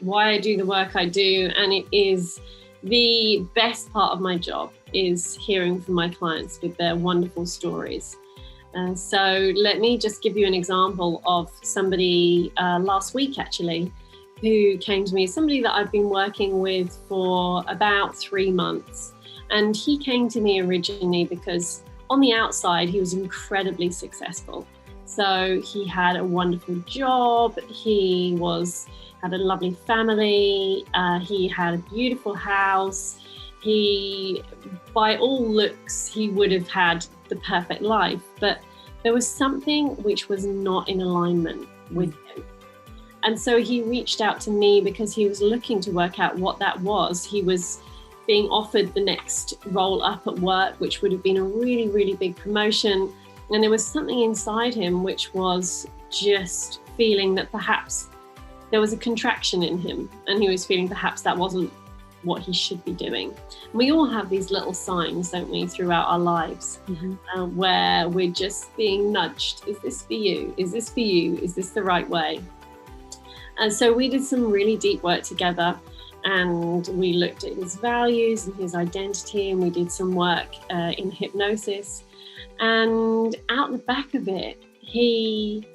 why I do the work I do, and it is the best part of my job is hearing from my clients with their wonderful stories. So let me just give you an example of somebody last week actually who came to me, somebody that I've been working with for about 3 months. And he came to me originally because on the outside, he was incredibly successful. So he had a wonderful job, he had a lovely family, he had a beautiful house. He, by all looks, he would have had the perfect life, but there was something which was not in alignment with him. And so he reached out to me because he was looking to work out what that was. He was being offered the next role up at work, which would have been a really, really big promotion. And there was something inside him which was just feeling that perhaps there was a contraction in him, and he was feeling perhaps that wasn't what he should be doing. We all have these little signs, don't we, throughout our lives, where we're just being nudged. Is this for you? Is this for you? Is this the right way? And so we did some really deep work together, and we looked at his values and his identity, and we did some work in hypnosis. And out the back of it, he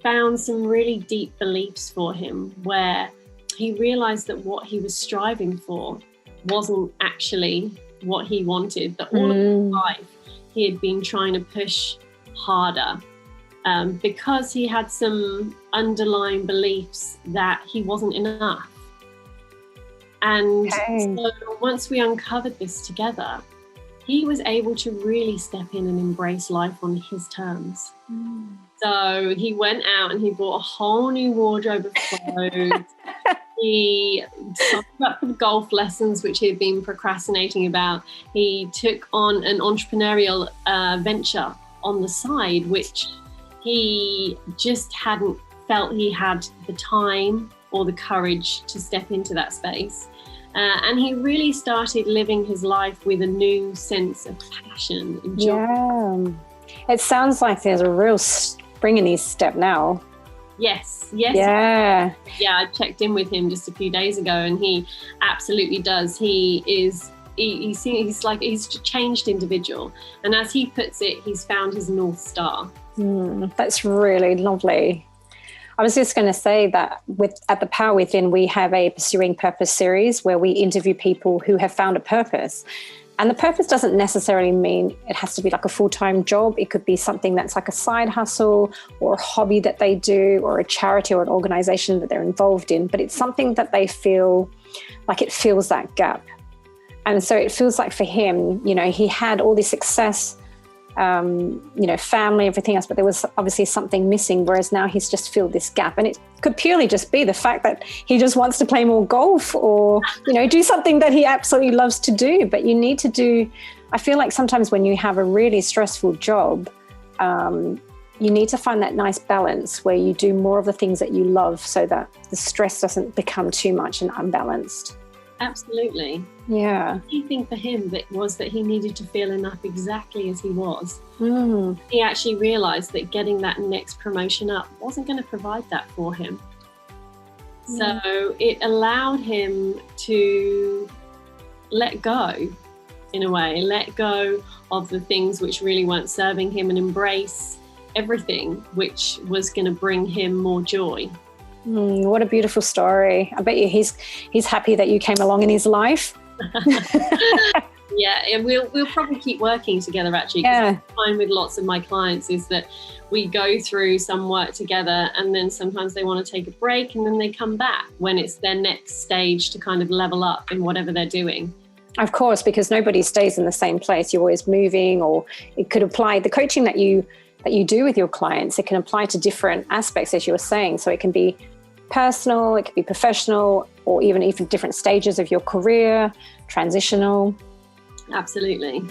found some really deep beliefs for him, where he realized that what he was striving for wasn't actually what he wanted, that all of his life he had been trying to push harder because he had some underlying beliefs that he wasn't enough. And so once we uncovered this together, he was able to really step in and embrace life on his terms. So he went out and he bought a whole new wardrobe of clothes. He signed up for the golf lessons, which he had been procrastinating about. He took on an entrepreneurial venture on the side, which he just hadn't felt he had the time or the courage to step into that space. And he really started living his life with a new sense of passion and joy. Yeah. It sounds like there's a real spring in his step now. Yes. Yeah. Yeah, I checked in with him just a few days ago, and he absolutely does. He's like he's a changed individual. And as he puts it, he's found his North Star. That's really lovely. I was just going to say that at the Power Within, we have a Pursuing Purpose series where we interview people who have found a purpose. And the purpose doesn't necessarily mean it has to be like a full-time job. It could be something that's like a side hustle or a hobby that they do, or a charity or an organization that they're involved in. But it's something that they feel like it fills that gap. And so it feels like for him, he had all this success, family, everything else, but there was obviously something missing, whereas now he's just filled this gap. And it could purely just be the fact that he just wants to play more golf or, do something that he absolutely loves to do. But you need to I feel like sometimes when you have a really stressful job, you need to find that nice balance where you do more of the things that you love so that the stress doesn't become too much and unbalanced. Absolutely. Yeah. I think for him that he needed to feel enough exactly as he was. He actually realized that getting that next promotion up wasn't going to provide that for him. So it allowed him to let go, in a way, let go of the things which really weren't serving him and embrace everything which was going to bring him more joy. What a beautiful story. I bet you he's happy that you came along in his life. Yeah, and we'll probably keep working together actually. Yeah. What I find with lots of my clients is that we go through some work together, and then sometimes they want to take a break, and then they come back when it's their next stage to kind of level up in whatever they're doing. Of course, because nobody stays in the same place. You're always moving, or it could apply the coaching that you do with your clients. It can apply to different aspects, as you were saying. So it can be personal, it could be professional, or even different stages of your career, transitional. Absolutely.